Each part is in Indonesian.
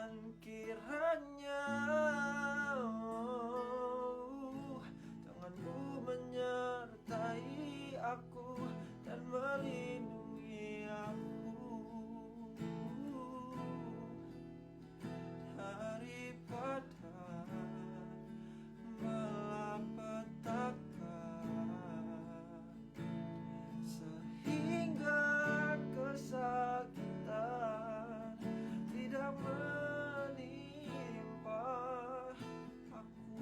Tuhan kiranya tangan-Mu menyertai aku dan melindungi aku daripada malapetaka, sehingga kesakitan tidak menimpa aku.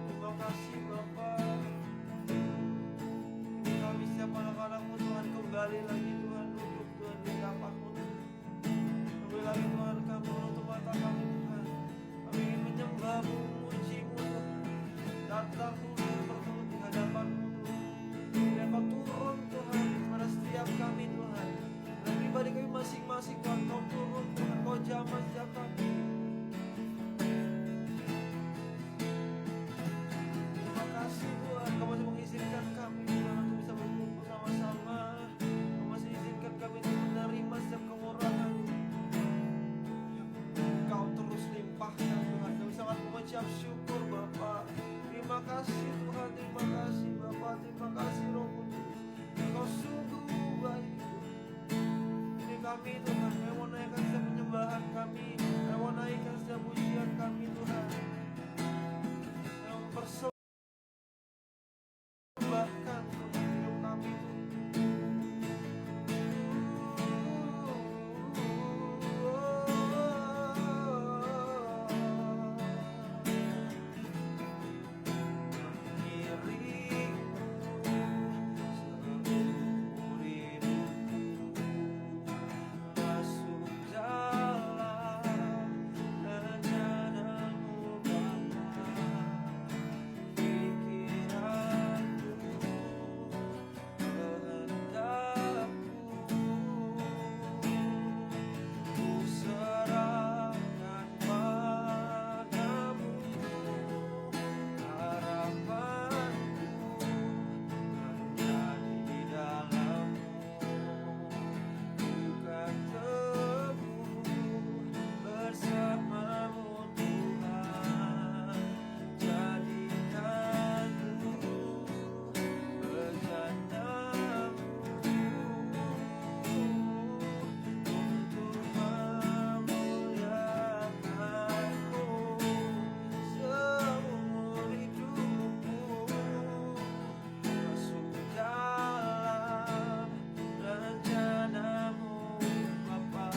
Terima kasih Bapa. Kami setiap anak-anak-Mu Tuhan kembali lagi Tuhan duduk Tuhan di tapak-Mu Tuhan. Kembali lagi Tuhan kami menutup mata kami Tuhan. Kami ingin menyembah-Mu, memuji-Mu Tuhan. Datang Tuhan bertemu di hadapan-Mu Tuhan. Biar Kau turun Tuhan pada setiap kami Tuhan. Dan pribadi kami masing-masing Tuhan Kau turun Tuhan. Kau jamah setiap kami. Terima kasih Tuhan, Kau masih mengizinkan kami Tuhan untuk bisa berkumpul sama-sama. Kau masih izinkan kami untuk menerima setiap kemurahan yang Kau terus limpahkan Tuhan. Kami sangat mengucap syukur Bapa. Terima kasih Tuhan, terima kasih Bapa, terima kasih Roh Kudus. Kau sungguh baik. Ini kami Tuhan, kami mau naikkan setiap penyembahan kami, kami mau naikkan setiap pujian kami Tuhan. Yang bahkan untuk hidup kami masuk dalam rencana-Mu Bapa.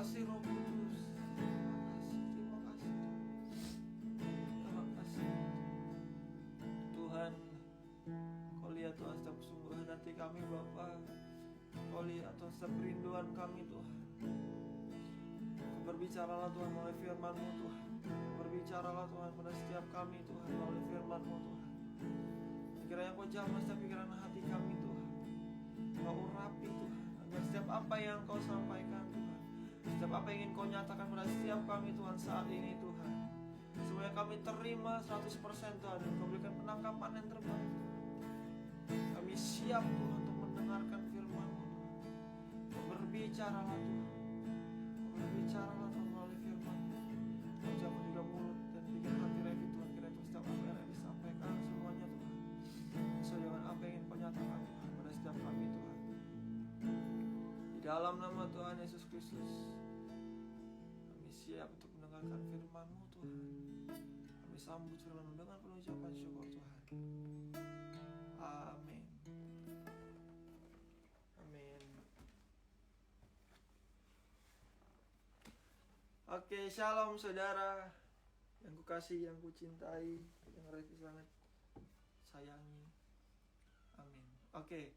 kasih Roh Kudus. Terima kasih, terima kasih. Terima kasih. kami Bapa. Kau lihat Tuhan setiap kerinduan kami Tuhan. Kau berbicaralah Tuhan melalui firman-Mu Tuhan. Berbicaralah Tuhan pada setiap kami Tuhan melalui firman-Mu Tuhan. Kiranya Kau jamah setiap pikiran hati kami Tuhan. Kau urapi Tuhan, agar setiap apa yang Kau sampaikan Tuhan, setiap apa yang ingin Kau nyatakan pada setiap kami Tuhan saat ini Tuhan, semuanya kami terima 100% Tuhan, dan Kau berikan penangkapan yang terbaik. Kami siap Tuhan untuk mendengarkan firman-Mu Tuhan. Kau berbicaralah Tuhan, Kau berbicaralah Tuhan melalui firman-Mu. Kau jamah juga mulut dan pikiran hati Revi Tuhan. Kiranya Tuhan setiap apa yang Revi sampaikan semuanya Tuhan sesuai dengan apa yang ingin Kau nyatakan Tuhan pada setiap kami Tuhan. Di dalam nama Tuhan Yesus Kristus, kami siap untuk mendengarkan firman-Mu Tuhan. Kami sambut firman-Mu dengan penuh ucapan syukur Tuhan. Amin. Amin. Oke, shalom saudara yang kukasihi, yang kucintai, yang Revi sangat sayangi. Amin. Oke.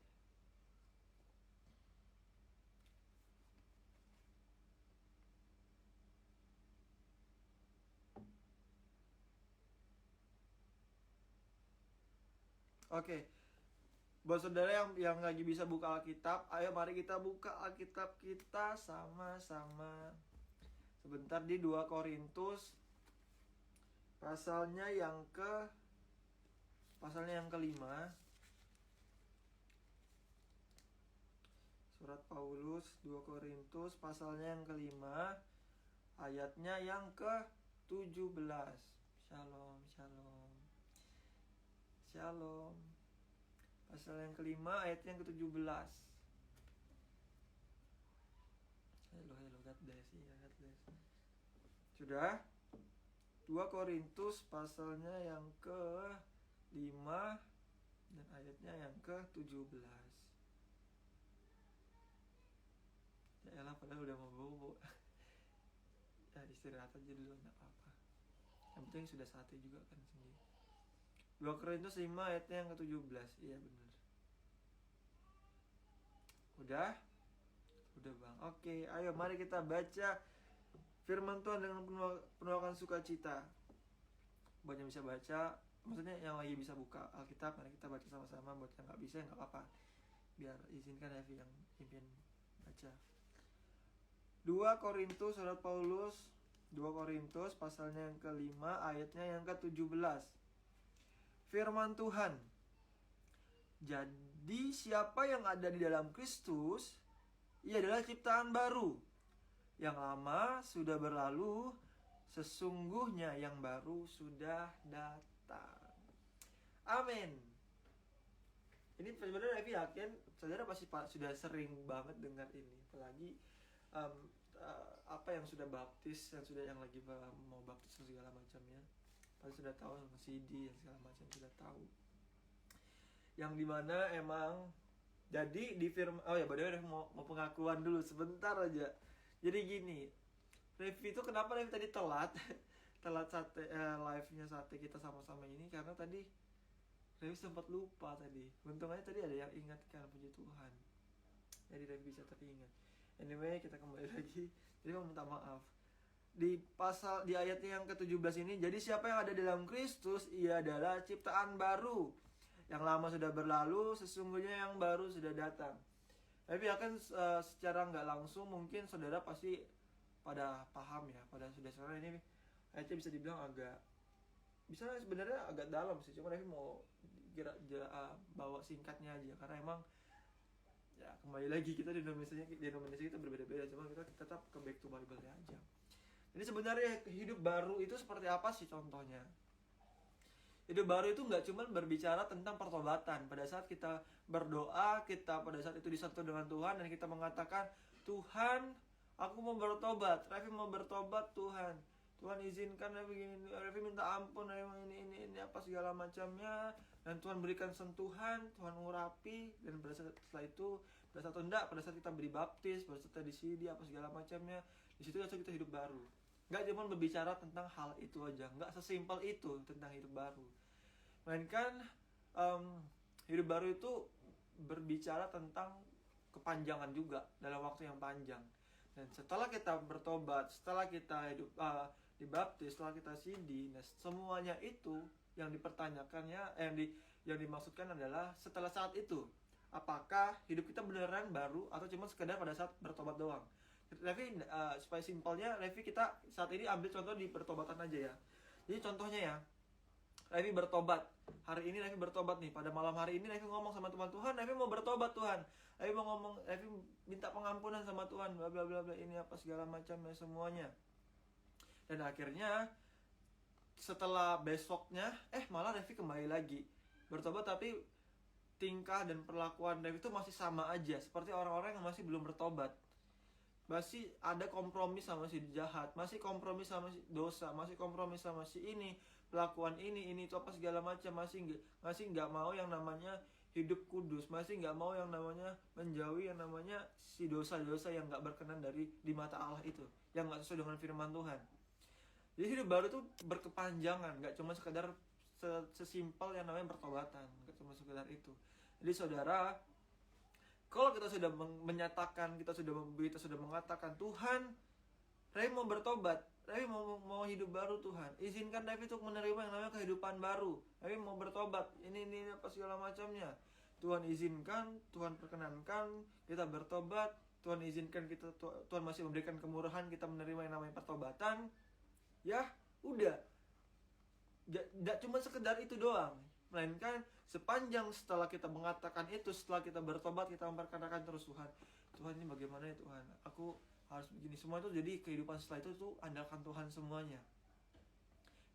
Oke. Buat saudara yang lagi bisa buka Alkitab, ayo mari kita buka Alkitab kita sama-sama. Sebentar di 2 Korintus pasalnya yang kelima. Surat Paulus 2 Korintus pasalnya yang kelima, ayatnya yang ke-17. Shalom, shalom. Shalom. Pasal yang kelima, ayat yang ke-17. Hello, God bless ya, God bless. Sudah? 2 Korintus pasalnya yang ke-5 dan ayatnya yang ke-17. Ya elah, padahal udah mau bobo. Ya istirahat aja dulu, enggak apa-apa. Yang penting sudah sate juga kan sendiri. 2 Korintus 5 ayatnya yang ke-17. Iya benar. Udah? Udah bang. Oke, ayo mari kita baca firman Tuhan dengan penuh sukacita. Buat yang bisa baca, maksudnya yang lagi bisa buka Alkitab, mari kita baca sama-sama. Buat yang gak bisa, gak apa-apa. Biar izinkan Evi yang pimpin baca. 2 Korintus, surat Paulus 2 Korintus pasalnya yang kelima, ayatnya yang ke-17. Firman Tuhan, jadi siapa yang ada di dalam Kristus, ia adalah ciptaan baru. Yang lama sudah berlalu, sesungguhnya yang baru sudah datang. Amin. Ini sebenarnya Evi yakin saudara pasti sudah sering banget dengar ini, apalagi apa yang sudah baptis, yang lagi mau baptis segala macamnya, pasti sudah tahu sama CD yang segala macam, sudah tahu. Yang dimana emang jadi di firman, oh ya by mau pengakuan dulu sebentar aja. Jadi gini, Revi itu kenapa Revi tadi telat sate live-nya sate kita sama-sama ini, karena tadi Revi sempat lupa tadi. Untung aja tadi ada yang ingatkan, puji Tuhan. Jadi Revi bisa teringat. Anyway, kita kembali lagi. Jadi mau minta maaf. Di ayatnya yang ke-17 ini, jadi siapa yang ada dalam Kristus, ia adalah ciptaan baru. Yang lama sudah berlalu, sesungguhnya yang baru sudah datang. Tapi akan secara nggak langsung mungkin saudara pasti pada paham ya, pada saudara ini ayatnya bisa dibilang bisa sebenarnya agak dalam sih. Cuma Revi mau bawa singkatnya aja, karena emang ya kembali lagi kita denominasi kita berbeda-beda, cuma kita tetap ke back to Bible aja. Jadi sebenarnya hidup baru itu seperti apa sih contohnya? Hidup baru itu nggak cuma berbicara tentang pertobatan. Pada saat kita berdoa, kita pada saat itu disatu dengan Tuhan dan kita mengatakan, Tuhan, aku mau bertobat, Revi mau bertobat Tuhan. Tuhan izinkan Revi minta ampun, ini apa segala macamnya, dan Tuhan berikan sentuhan, Tuhan urapi, dan pada saat setelah itu, pada saat kita beri baptis, pada saat kita disidi apa segala macamnya, di situ kita hidup baru. Nggak cuma berbicara tentang hal itu aja, nggak sesimpel itu tentang hidup baru. Melainkan hidup baru itu berbicara tentang kepanjangan juga dalam waktu yang panjang. Dan setelah kita bertobat, setelah kita dibaptis, setelah kita sidi, nah semuanya itu yang dipertanyakannya, yang dimaksudkan adalah setelah saat itu, apakah hidup kita beneran baru atau cuma sekedar pada saat bertobat doang. Levi, supaya simpelnya, Levi kita saat ini ambil contoh di pertobatan aja ya. Jadi contohnya ya, Levi bertobat. Hari ini Levi bertobat nih. Pada malam hari ini Levi ngomong sama Tuhan, Tuhan, Levi mau bertobat Tuhan. Levi mau ngomong, Levi minta pengampunan sama Tuhan, bla bla bla bla, ini apa segala macamnya semuanya. Dan akhirnya setelah besoknya, malah Levi kembali lagi bertobat, tapi tingkah dan perlakuan Levi itu masih sama aja seperti orang-orang yang masih belum bertobat. Masih ada kompromi sama si jahat, masih kompromi sama si dosa, masih kompromi sama si ini, pelakuan ini itu apa segala macam, masih nggak mau yang namanya hidup kudus, masih nggak mau yang namanya menjauhi yang namanya si dosa-dosa yang nggak berkenan di mata Allah itu, yang nggak sesuai dengan firman Tuhan. Jadi hidup baru itu berkepanjangan, nggak cuma sekedar sesimpel yang namanya pertobatan, nggak cuma sekedar itu. Jadi saudara, kalau kita sudah menyatakan, kita sudah mengatakan, Tuhan, Levi mau bertobat, Levi mau hidup baru Tuhan, izinkan Levi untuk menerima yang namanya kehidupan baru. Levi mau bertobat, ini apa segala macamnya. Tuhan izinkan, Tuhan perkenankan kita bertobat, Tuhan izinkan kita, Tuhan masih memberikan kemurahan kita menerima yang namanya pertobatan. Ya, udah. Tidak cuma sekedar itu doang, melainkan sepanjang setelah kita mengatakan itu, setelah kita bertobat, kita memperkatakan terus, Tuhan ini bagaimana ya Tuhan, aku harus begini, semua itu. Jadi kehidupan setelah itu tuh andalkan Tuhan semuanya.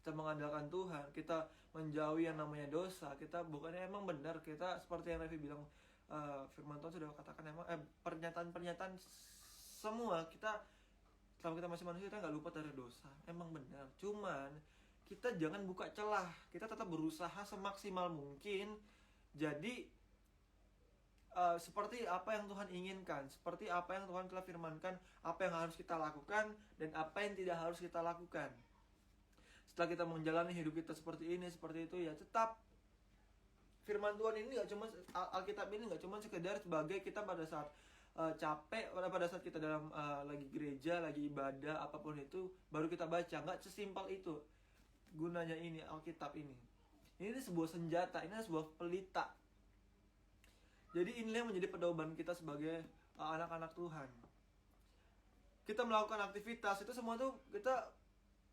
Kita mengandalkan Tuhan, kita menjauhi yang namanya dosa. Kita bukannya emang benar, kita seperti yang Levi bilang, firman Tuhan sudah katakan, emang pernyataan-pernyataan semua kita, selama kita masih manusia, kita nggak lupa dari dosa, emang benar. Cuman kita jangan buka celah, kita tetap berusaha semaksimal mungkin jadi seperti apa yang Tuhan inginkan, seperti apa yang Tuhan telah firmankan, apa yang harus kita lakukan dan apa yang tidak harus kita lakukan. Setelah kita menjalani hidup kita seperti ini, seperti itu, ya tetap firman Tuhan ini nggak cuma, Alkitab ini nggak cuma sekedar sebagai kita pada saat capek, pada saat kita dalam lagi gereja, lagi ibadah, apapun itu, baru kita baca. Nggak sesimpel itu gunanya ini Alkitab ini. Ini sebuah senjata, ini sebuah pelita. Jadi inilah yang menjadi pedoman kita sebagai anak-anak Tuhan. Kita melakukan aktivitas itu semua tuh kita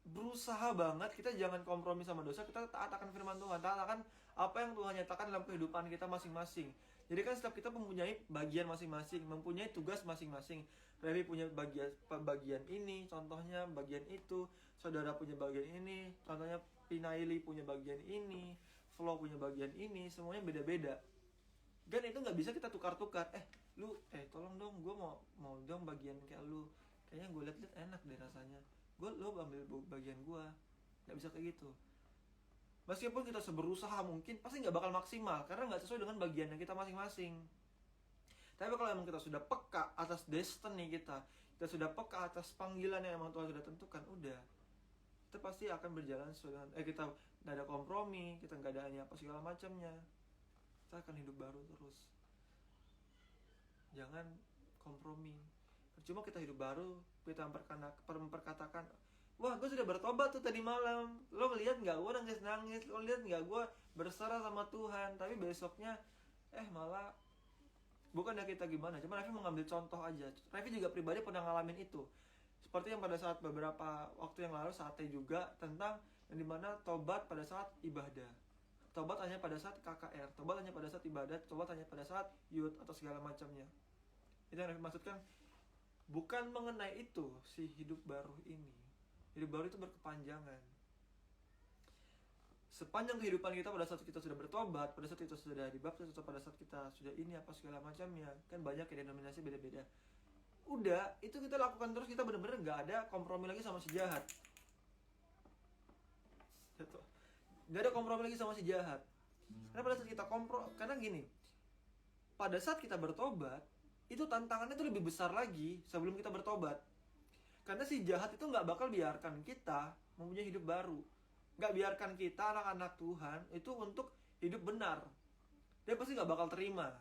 berusaha banget, kita jangan kompromi sama dosa, kita taat akan firman Tuhan, taat akan apa yang Tuhan nyatakan dalam kehidupan kita masing-masing. Jadi kan setiap kita mempunyai bagian masing-masing, mempunyai tugas masing-masing. Levi punya bagian ini, contohnya bagian itu. Saudara punya bagian ini, contohnya Pinaili punya bagian ini, Flo punya bagian ini, semuanya beda-beda. Dan itu nggak bisa kita tukar-tukar. Tolong dong, gue mau dong bagian kayak lu. Kayaknya gue liat enak deh rasanya. Lo ambil bagian gue. Nggak bisa kayak gitu. Meskipun kita seberusaha mungkin, pasti nggak bakal maksimal, karena nggak sesuai dengan bagian yang kita masing-masing. Tapi kalau emang kita sudah peka atas destiny kita sudah peka atas panggilan yang emang Tuhan sudah tentukan, udah, kita pasti akan berjalan sesuai dengan, kita nggak ada kompromi, kita nggak ada apa segala macamnya, kita akan hidup baru terus. Jangan kompromi. Cuma kita hidup baru, kita memperkatakan, wah gue sudah bertobat tuh tadi malam, lo ngeliat nggak gue nangis, lo lihat nggak gue berserah sama Tuhan, tapi besoknya malah bukannya kita gimana. Cuma Levi mengambil contoh aja. Levi juga pribadi pernah ngalamin itu. Seperti yang pada saat beberapa waktu yang lalu sate juga, tentang yang dimana tobat pada saat ibadah, tobat hanya pada saat KKR, tobat hanya pada saat ibadat, tobat hanya pada saat youth atau segala macamnya. Itu yang Levi maksudkan, bukan mengenai itu si hidup baru ini. Hidup baru itu berkepanjangan. Sepanjang kehidupan kita, pada saat kita sudah bertobat, pada saat kita sudah dibaptis, atau pada saat kita sudah ini apa segala macamnya, kan banyak ya denominasi beda-beda. Udah, itu kita lakukan terus, kita benar-benar nggak ada kompromi lagi sama si jahat. Nggak ada kompromi lagi sama si jahat. Karena pada saat kita karena gini, pada saat kita bertobat, itu tantangannya itu lebih besar lagi sebelum kita bertobat. Karena si jahat itu nggak bakal biarkan kita mempunyai hidup baru. Nggak biarkan kita anak-anak Tuhan itu untuk hidup benar. Dia pasti nggak bakal terima.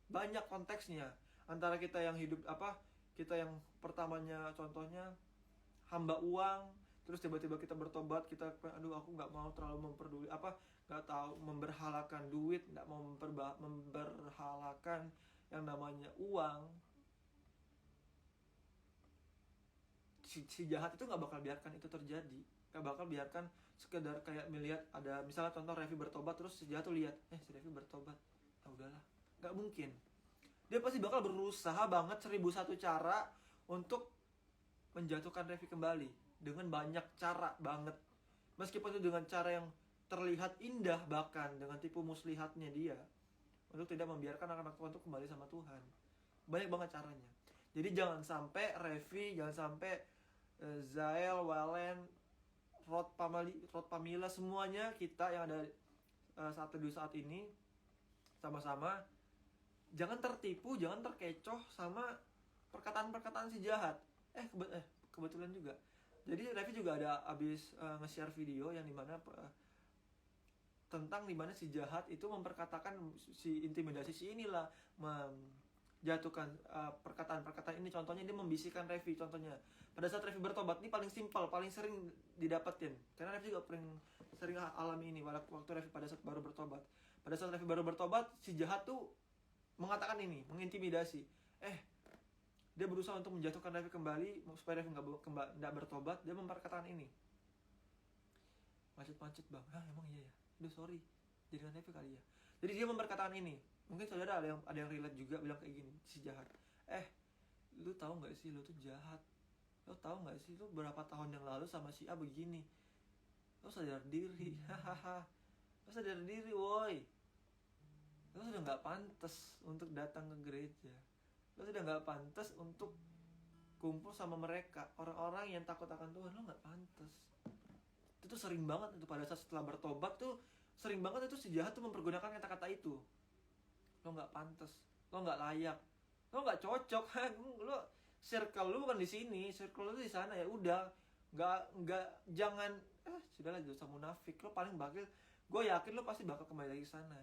banyak konteksnya. Antara kita yang hidup kita yang pertamanya contohnya hamba uang, terus tiba-tiba kita bertobat, kita aduh aku nggak mau terlalu nggak tahu memberhalakan duit, nggak mau memberhalakan yang namanya uang. Si jahat itu nggak bakal biarkan itu terjadi, nggak bakal biarkan sekedar kayak melihat ada misalnya contoh Revi bertobat, terus si jahat tuh lihat si Revi bertobat, udahlah, nggak mungkin. Dia pasti bakal berusaha banget 1001 cara untuk menjatuhkan Revi kembali dengan banyak cara banget, meskipun itu dengan cara yang terlihat indah, bahkan dengan tipu muslihatnya dia untuk tidak membiarkan anak-anak Tuhan untuk kembali sama Tuhan. Banyak banget caranya. Jadi jangan sampai Revi, jangan sampai Zael, Walen, Rod Pamila, semuanya kita yang ada saat ini sama-sama jangan tertipu, jangan terkecoh sama perkataan-perkataan si jahat. Kebetulan juga. Jadi Revi juga ada abis nge-share video yang dimana tentang dimana si jahat itu memperkatakan si intimidasi si inilah, menjatuhkan perkataan-perkataan ini. Contohnya dia membisikkan Revi, contohnya pada saat Revi bertobat. Ini paling simpel, paling sering didapetin karena Revi juga sering alami ini waktu Revi pada saat baru bertobat. Pada saat Revi baru bertobat, si jahat tuh mengatakan ini, mengintimidasi. Dia berusaha untuk menjatuhkan Revi kembali supaya Revi nggak bertobat. Dia memperkatakan ini, macet bang, emang iya ya, aduh sorry, jadikan Revi kali ya. Jadi dia memperkatakan ini. Mungkin saudara ada yang relate juga, bilang kayak gini, si jahat, lu tahu nggak sih lu tuh jahat, lu tahu nggak sih lu berapa tahun yang lalu sama si A begini, lu sadar diri, lu sadar diri woi, lu sudah nggak pantas untuk datang ke gereja, lu sudah nggak pantas untuk kumpul sama mereka, orang-orang yang takut akan Tuhan, lu nggak pantas. Itu tuh sering banget itu pada saat setelah bertobat tuh sering banget itu si jahat tuh mempergunakan kata-kata itu. Lo nggak pantas, lo nggak layak, lo nggak cocok, lo circle lo bukan di sini, circle lo di sana, ya udah, nggak jangan, sudahlah, dosa munafik, lo paling bakal, gue yakin lo pasti bakal kembali lagi ke sana,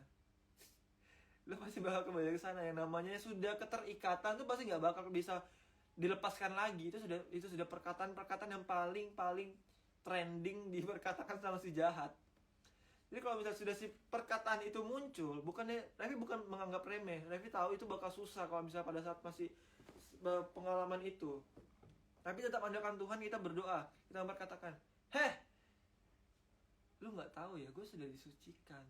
lo pasti bakal kembali lagi ke sana. Yang namanya sudah keterikatan tuh pasti nggak bakal bisa dilepaskan lagi. Itu sudah perkataan yang paling trending diperkatakan sama si jahat. Jadi kalau misalnya sudah si perkataan itu muncul, Revi bukan menganggap remeh. Revi tahu itu bakal susah kalau misalnya pada saat masih pengalaman itu. Tapi tetap andalkan Tuhan, kita berdoa, kita berkatakan, lu nggak tahu ya, gue sudah disucikan.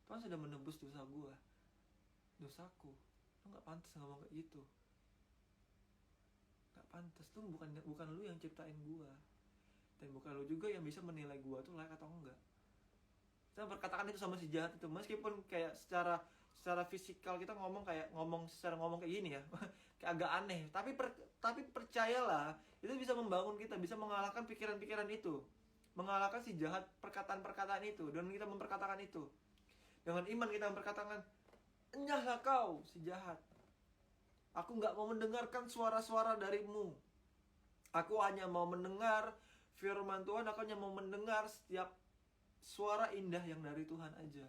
Tuhan sudah menebus dosaku. Lu nggak pantas ngomong kayak gitu. Nggak pantas, tuh bukan lu yang ciptain gue, dan bukan lu juga yang bisa menilai gue tuh layak atau enggak. Kita berkatakan itu sama si jahat itu, meskipun kayak secara fisikal kita ngomong kayak gini ya, kayak agak aneh, tapi percayalah, itu bisa membangun kita, bisa mengalahkan pikiran-pikiran itu, mengalahkan si jahat perkataan-perkataan itu. Dan kita memperkatakan itu dengan iman, kita memperkatakan, enyahlah kau si jahat, aku nggak mau mendengarkan suara-suara darimu, aku hanya mau mendengar firman Tuhan, aku hanya mau mendengar setiap suara indah yang dari Tuhan aja.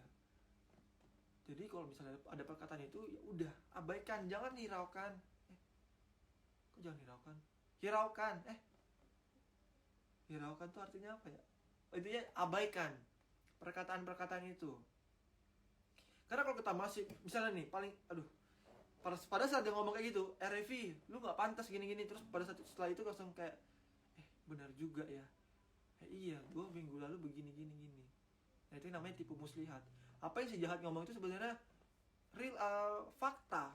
Jadi kalau misalnya ada perkataan itu, ya udah, abaikan, jangan hiraukan. Kok jangan hiraukan? Hiraukan tuh artinya apa ya? Intinya abaikan perkataan-perkataan itu. Karena kalau kita masih, misalnya nih, pada saat dia ngomong kayak gitu, Revi, lu nggak pantas gini-gini, terus pada saat setelah itu langsung kayak, benar juga ya. Iya, gue minggu lalu begini. Nah, itu namanya tipu muslihat. Apa yang si jahat ngomong itu sebenarnya real, fakta.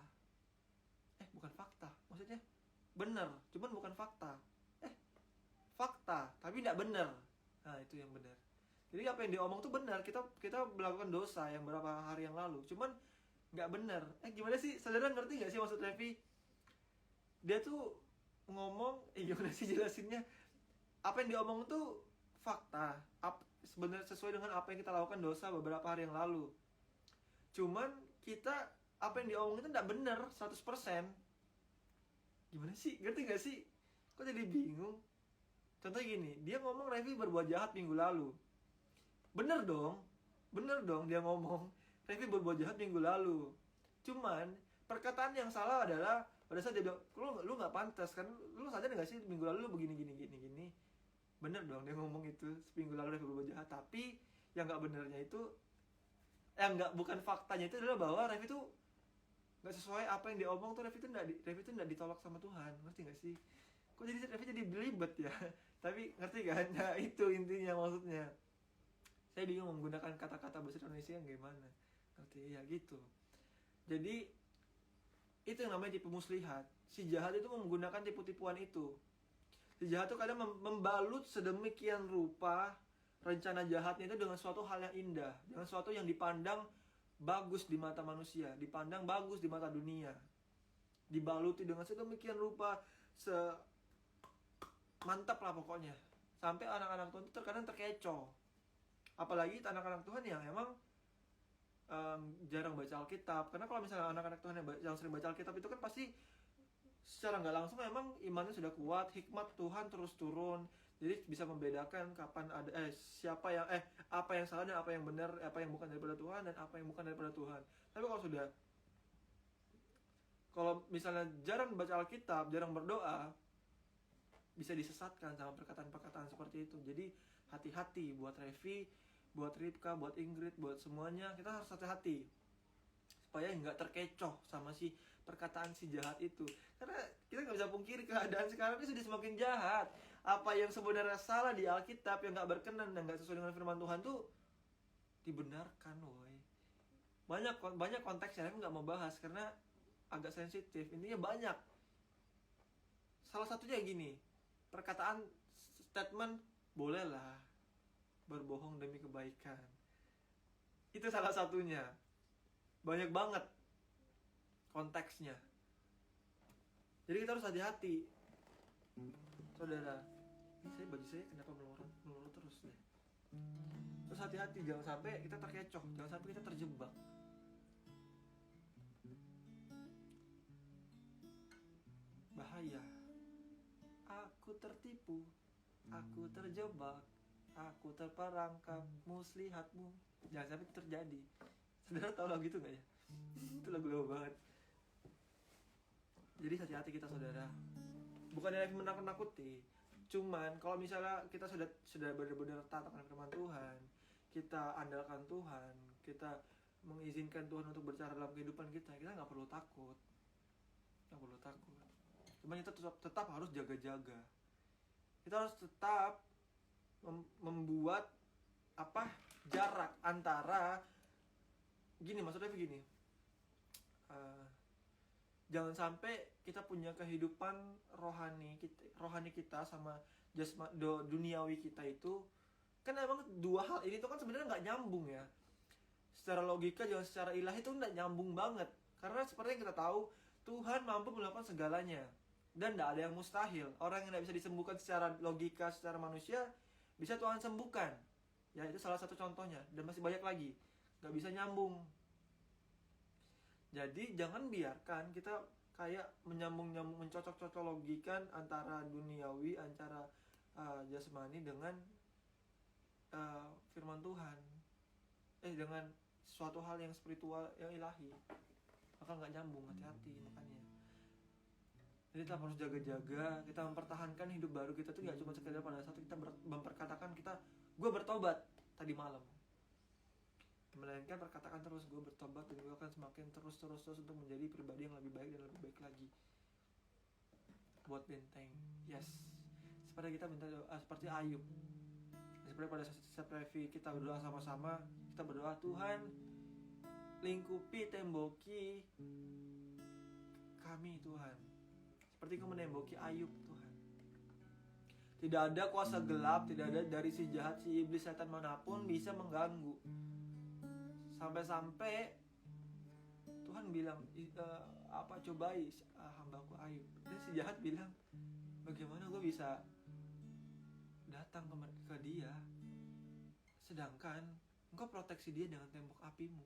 Bukan fakta, maksudnya benar, cuman bukan fakta. Fakta, tapi tidak benar. Nah, itu yang benar. Jadi apa yang dia omong tuh benar. Kita melakukan dosa yang berapa hari yang lalu, cuman nggak benar. Gimana sih, saudara ngerti nggak sih maksud Revi? Dia tuh ngomong, gimana sih jelasinnya? Apa yang dia omong tuh fakta, sebenarnya sesuai dengan apa yang kita lakukan dosa beberapa hari yang lalu. Cuman kita, apa yang dia omong itu tidak benar 100%. Gimana sih? Ngerti gak sih? Kok jadi bingung? Contohnya gini, dia ngomong Revi berbuat jahat minggu lalu. Bener dong dia ngomong Revi berbuat jahat minggu lalu. Cuman perkataan yang salah adalah pada saat dia bilang, lu nggak pantas kan, lu sadar nggak sih minggu lalu lu begini gini. Bener dong dia ngomong itu, seminggu lalu Revi berbuat jahat. Tapi yang nggak benernya itu, bukan faktanya itu adalah bahwa Revi itu nggak sesuai apa yang dia omong tuh. Revi itu nggak ditolak sama Tuhan, ngerti nggak sih? Kok jadi Revi jadi belibet ya? Tapi ngerti kan? Nah itu intinya maksudnya. Saya bingung menggunakan kata-kata bahasa Indonesia yang gimana, ngerti ya gitu. Jadi itu yang namanya tipu muslihat. Si jahat itu menggunakan tipu-tipuan itu. Si jahat itu kadang membalut sedemikian rupa rencana jahatnya itu dengan suatu hal yang indah, dengan suatu yang dipandang bagus di mata manusia, dipandang bagus di mata dunia. Dibaluti dengan sedemikian rupa, mantap lah pokoknya. Sampai anak-anak Tuhan itu terkadang terkecoh. Apalagi anak-anak Tuhan yang emang jarang baca Alkitab. Karena kalau misalnya anak-anak Tuhan yang sering baca Alkitab itu kan pasti secara nggak langsung memang imannya sudah kuat, hikmat Tuhan terus turun. Jadi bisa membedakan kapan ada apa yang salah dan apa yang benar, apa yang bukan daripada Tuhan dan apa yang bukan daripada Tuhan. Tapi kalau misalnya jarang baca Alkitab, jarang berdoa, bisa disesatkan sama perkataan-perkataan seperti itu. Jadi hati-hati buat Revi, buat Ripka, buat Ingrid, buat semuanya. Kita harus hati-hati supaya nggak terkecoh sama si perkataan si jahat itu. Karena kita nggak bisa pungkiri keadaan sekarang ini sudah semakin jahat. Apa yang sebenarnya salah di Alkitab, yang nggak berkenan dan nggak sesuai dengan firman Tuhan tuh dibenarkan, woy. Banyak konteks yang nggak mau bahas karena agak sensitif. Intinya banyak. Salah satunya gini, perkataan statement bolehlah berbohong demi kebaikan. Itu salah satunya. Banyak banget konteksnya. Jadi kita harus hati-hati. Saudara, baju saya kenapa melorot terus deh. Terus hati-hati, jangan sampai kita terkecoh, jangan sampai kita terjebak. Bahaya. Aku tertipu, aku terjebak, aku terperangkap muslihatmu. Jangan sampai itu terjadi. Saudara tahu lagu itu gak ya? Itu lagu lama banget. Jadi hati-hati kita, saudara. Bukannya menakut-nakuti, cuman kalau misalnya kita sudah benar-benar taat akan firman Tuhan, kita andalkan Tuhan, kita mengizinkan Tuhan untuk berbicara dalam kehidupan kita nggak perlu takut. Cuman kita tetap harus jaga-jaga. Kita harus tetap membuat jarak antara maksudnya begini. Jangan sampai kita punya kehidupan rohani kita sama duniawi kita itu kan emang dua hal ini tuh kan sebenarnya nggak nyambung ya. Secara logika juga secara ilahi itu nggak nyambung banget. Karena seperti yang kita tahu, Tuhan mampu melakukan segalanya dan nggak ada yang mustahil. Orang yang nggak bisa disembuhkan secara logika, secara manusia, bisa Tuhan sembuhkan. Ya itu salah satu contohnya, dan masih banyak lagi. Nggak bisa nyambung. Jadi jangan biarkan kita kayak mencocok-cocologikan antara duniawi, antara jasmani dengan firman Tuhan. Dengan suatu hal yang spiritual, yang ilahi. Maka nggak nyambung, hati-hati makanya. Jadi kita harus jaga-jaga, kita mempertahankan hidup baru kita tuh nggak cuma sekedar pada saat kita memperkatakan gue bertobat tadi malam. Melainkan perkatakan terus, gue bertobat dan gue akan semakin terus untuk menjadi pribadi yang lebih baik dan lebih baik lagi. Buat benteng, yes. Seperti kita minta doa seperti Ayub. Seperti pada saat Revi kita berdoa sama-sama, kita berdoa, Tuhan lingkupi, temboki kami Tuhan, seperti Kau menemboki Ayub Tuhan. Tidak ada kuasa gelap, tidak ada dari si jahat, si iblis, setan manapun bisa mengganggu. Sampai-sampai Tuhan bilang, cobai hambaku Ayub. Dan si jahat bilang, bagaimana gue bisa datang ke dia, sedangkan engkau proteksi dia dengan tembok apimu.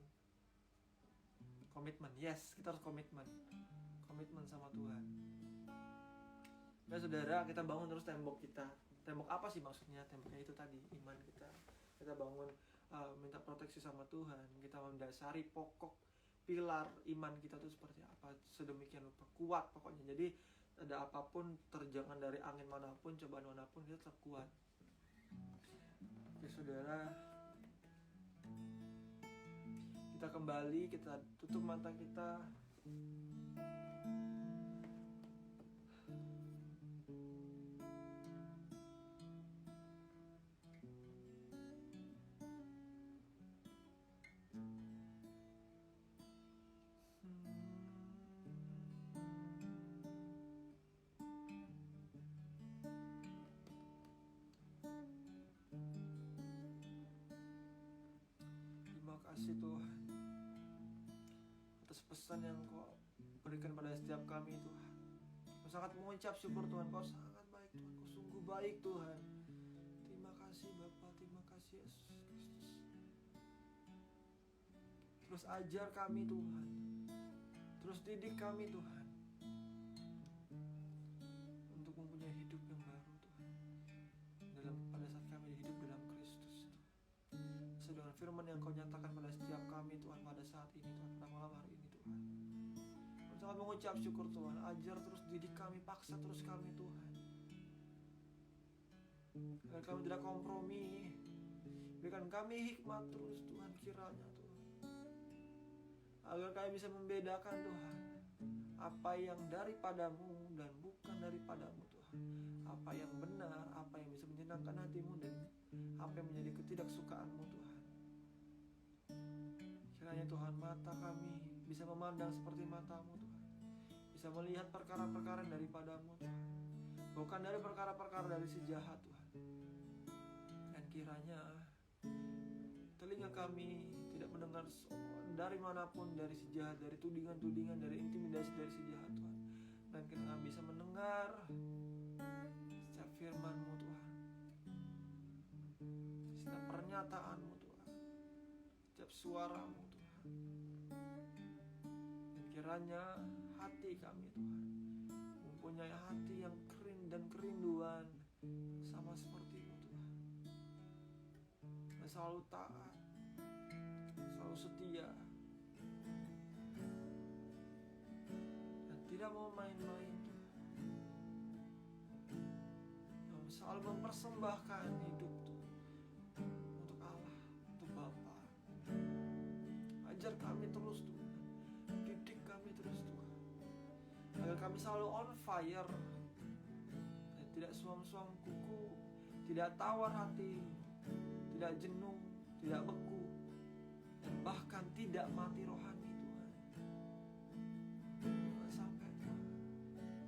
Komitmen, yes, kita harus komitmen sama Tuhan. Dan saudara, kita bangun terus tembok kita. Tembok apa sih maksudnya? Temboknya itu tadi, iman kita. Kita bangun, minta proteksi sama Tuhan. Kita mendasari pokok pilar iman kita tuh seperti apa, sedemikian rupa kuat pokoknya. Jadi ada apapun, terjangan dari angin manapun, cobaan manapun, kita tetap kuat. Oke saudara, kita kembali, kita tutup mata kita. Terima kasih Tuhan atas pesan yang Kau berikan pada setiap kami Tuhan. Kau sangat mengucap syukur Tuhan, Kau sangat baik Tuhan, Kau sungguh baik Tuhan. Terima kasih Bapa, terima kasih Yesus Kristus. Terus ajar kami Tuhan, terus didik kami Tuhan, untuk mempunyai hidup yang baru Tuhan, pada saat kami hidup dalam Kristus Tuhan. Dengan firman yang Kau nyatakan pada setiap kami Tuhan pada saat ini Tuhan, pada malam hari ini Tuhan. Kami sangat mengucap syukur Tuhan. Ajar terus, didik kami, paksa terus kami Tuhan, agar kami tidak kompromi. Berikan kami hikmat terus Tuhan kiranya Tuhan, agar kami bisa membedakan Tuhan apa yang daripadamu dan bukan daripadamu Tuhan, apa yang benar, apa yang bisa menyenangkan hatimu, dan apa yang menjadi ketidaksukaanmu Tuhan. Kiranya Tuhan, mata kami bisa memandang seperti matamu Tuhan, bisa melihat perkara-perkara daripadamu Tuhan, bukan dari perkara-perkara dari si jahat Tuhan. Dan kiranya telinga kami tidak mendengar dari manapun dari si jahat, dari tudingan-tudingan, dari intimidasi dari si jahat Tuhan. Dan kiranya kami bisa mendengar setiap firman-Mu Tuhan, setiap pernyataan-Mu Tuhan, setiap suara-Mu Tuhan. Dan kiranya hati kami Tuhan mempunyai hati yang kering dan kerinduan sama seperti-Mu Tuhan, yang selalu taat, selalu setia, dan tidak mau main-main Tuhan, yang selalu mempersembahkan hidup Tuhan untuk Allah, untuk Bapa. Ajar kami terus Tuhan, didik kami terus Tuhan, agar kami selalu on fire, dan tidak suam-suam kuku, tidak tawar hati, tidak jenuh, tidak beku, dan bahkan tidak mati rohani Tuhan. Jangan sampai Tuhan,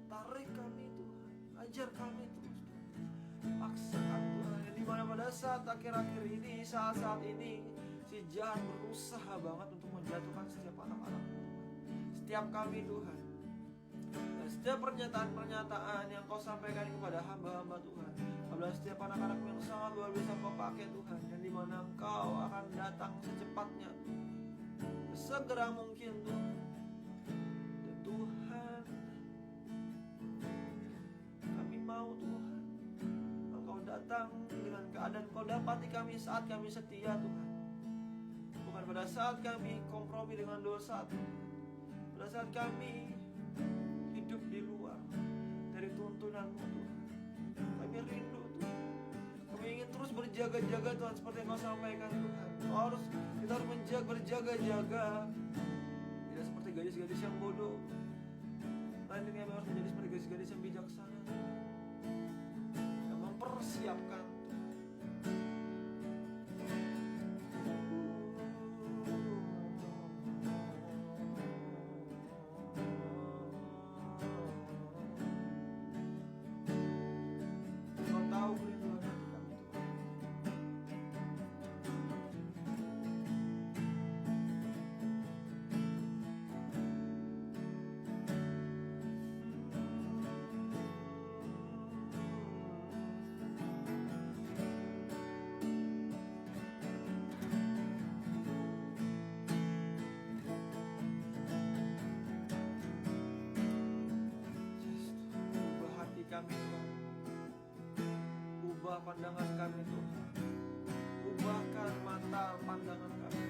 tarik kami Tuhan, ajar kami terus Tuhan, paksakan Tuhan. Di mana pada saat akhir-akhir ini, saat-saat ini, si jahat berusaha banget untuk menjatuhkan setiap anak-anak-Mu Tuhan, setiap kami Tuhan. Dan setiap pernyataan-pernyataan yang Kau sampaikan kepada hamba-hamba Tuhan, pada setiap anak-anak yang sangat luar biasa Kau pakai Tuhan, dan di mana Engkau akan datang secepatnya, segera mungkin Tuhan. Dan Tuhan, kami mau Tuhan, Engkau datang dengan keadaan Kau dapati kami saat kami setia Tuhan, bukan pada saat kami kompromi dengan dosa Tuhan, pada saat kami hidup di luar dari tuntunan-Mu Tuhan. Kami rindu Tuhan, kami ingin terus berjaga-jaga Tuhan, seperti yang Kau sampaikan Tuhan. Kita harus berjaga-jaga, tidak seperti gadis-gadis yang bodoh, melainkan kami harus menjadi seperti gadis-gadis yang bijaksana, yang mempersiapkan kami Tuhan, ubah pandangan kami Tuhan, ubahkan mata pandangan kami.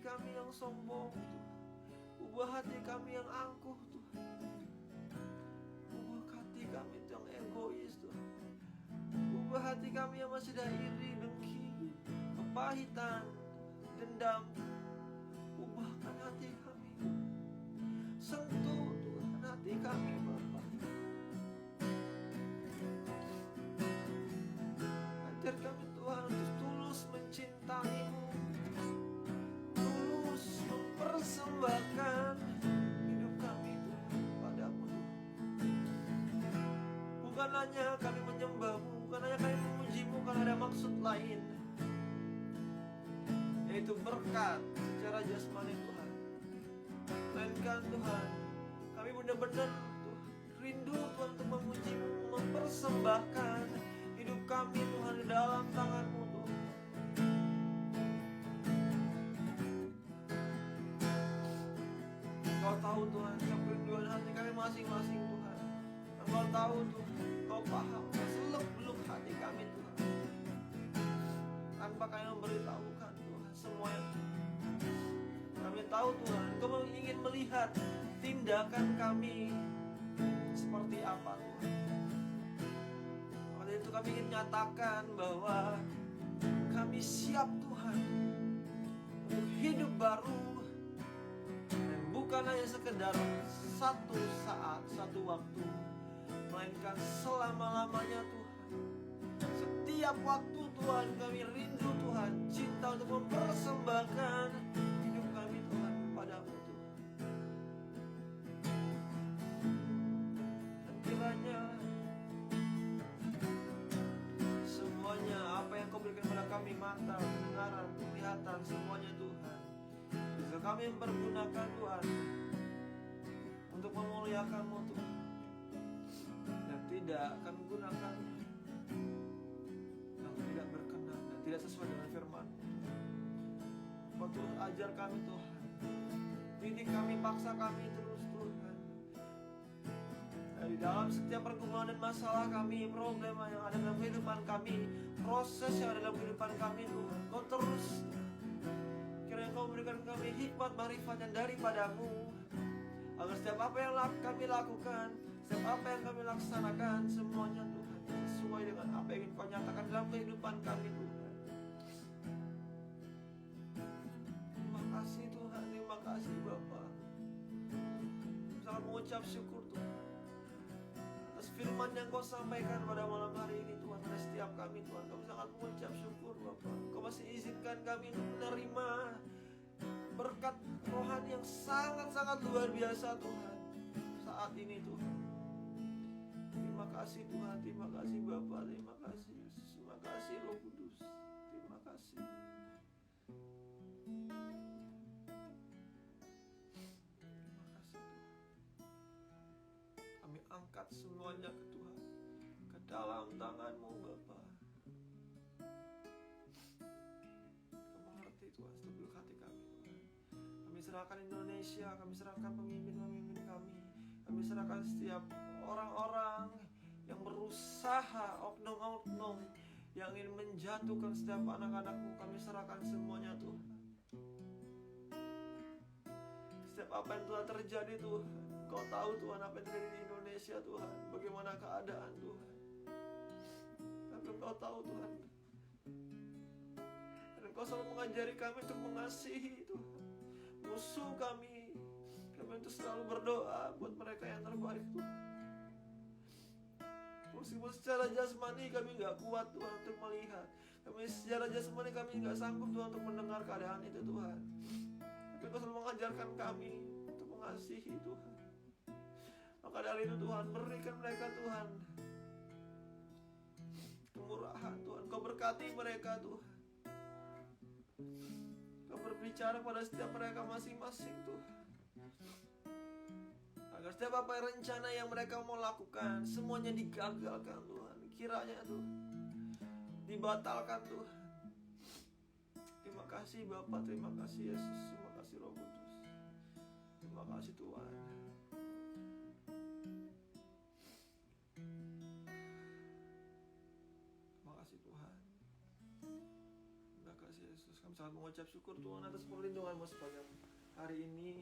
kami yang sombong, Tuhan. Ubah hati kami yang angkuh, Tuhan. Ubah hati kami yang egois, Tuhan. Ubah hati kami yang masih ada iri, dengki, kepahitan, dendam. Ubahkan hati kami, Tuhan. Sentuh, Tuhan, hati kami, Bapa. Ajar kami, Tuhan, untuk tulus mencintai-Mu, tulus mempersembahkan hidup kami, Tuhan, padamu, Tuhan. Bukan hanya kami menyembah-Mu, bukan hanya kami memuji-Mu karena ada maksud lain, yaitu berkat secara jasmani, Tuhan. Melainkan, Tuhan, kami benar-benar, Tuhan, rindu, Tuhan, untuk memuji-Mu, mempersembahkan hidup kami, Tuhan, di dalam tangan-Mu, Tuhan. Engkau tahu, Tuhan, kerinduan hati kami masing-masing, Tuhan. Engkau tahu, Tuhan, Engkau paham seluk-beluk hati kami, Tuhan. Tanpa kami memberitahukan, Tuhan, semuanya. Kami tahu, Tuhan, Engkau ingin melihat tindakan kami seperti apa, Tuhan. Oleh itu kami ingin nyatakan bahwa kami siap, Tuhan, untuk hidup baru. Dan bukan hanya sekedar satu saat, satu waktu, melainkan selama-lamanya, Tuhan. Setiap waktu, Tuhan, kami rindu, Tuhan, cinta untuk mempersembahkan hidup kami, Tuhan, padamu, Tuhan. Dan kiranya semuanya apa yang Kau berikan pada kami, mata, pendengaran, penglihatan, semuanya, Tuhan, bisa kami mempergunakan, Tuhan, untuk memuliakan-Mu, Tuhan. Dan tidak kami gunakan yang tidak berkenan dan tidak sesuai dengan firman-Mu. Kau terus ajar kami, Tuhan. Didik kami, paksa kami terus, Tuhan. Dari dalam setiap pergumulan dan masalah kami, problema yang ada dalam kehidupan kami, proses yang ada dalam kehidupan kami, Tuhan, Kau terus kiranya Kau berikan kami hikmat marifat yang daripada-Mu, agar setiap apa yang kami lakukan, setiap apa yang kami laksanakan, semuanya, Tuhan, sesuai dengan apa yang ingin Kau nyatakan dalam kehidupan kami, Tuhan. Terima kasih, Tuhan. Terima kasih, Bapa. Sangat mengucap syukur, Tuhan, atas firman yang Kau sampaikan pada malam hari ini, Tuhan, pada setiap kami, Tuhan. Kami sangat mengucap syukur, Bapa. Kau masih izinkan kami untuk menerima berkat rohani yang sangat-sangat luar biasa, Tuhan, saat ini, Tuhan. Terima kasih, Tuhan. Terima kasih, Bapa. Terima kasih, Yesus. Terima kasih, Roh Kudus. Terima kasih. Terima kasih, Tuhan. Kami angkat semuanya ke Tuhan, ke dalam tangan-Mu, Bapa. Kau mengerti, Tuhan, seluruh hati kami, Tuhan. Kami serahkan Indonesia, kami serahkan pemimpin-pemimpin kami. Kami serahkan setiap orang-orang yang berusaha, oknum-oknum yang ingin menjatuhkan setiap anak-anak-Mu. Kami serahkan semuanya, Tuhan. Setiap apa yang telah terjadi, Tuhan, Kau tahu, Tuhan, apa yang terjadi di Indonesia, Tuhan. Bagaimana keadaan, Tuhan. Tapi Kau tahu, Tuhan. Dan Kau selalu mengajari kami untuk mengasihi, Tuhan, musuh kami. Kami untuk selalu berdoa buat mereka yang terbaik, Tuhan. Meskipun secara jasmani kami gak kuat, Tuhan, untuk melihat. Kami secara jasmani kami gak sanggup, Tuhan, untuk mendengar keadaan itu, Tuhan. Tapi Kau selalu mengajarkan kami untuk mengasihi, Tuhan. Maka dari itu, Tuhan, berikan mereka, Tuhan, kemurahan, Tuhan. Kau berkati mereka, Tuhan. Kau berbicara pada setiap mereka masing-masing, Tuhan. Agar setiap apa rencana yang mereka mau lakukan, semuanya digagalkan, Tuhan. Kiranya, Tuhan, dibatalkan, Tuhan. Terima kasih, Bapa. Terima kasih, Yesus. Terima kasih, Roh Kudus. Terima kasih, Tuhan. Terima kasih, Tuhan. Terima kasih, Yesus. Kami sangat mengucap syukur Tuhan atas perlindungan-Mu sepanjang hari ini.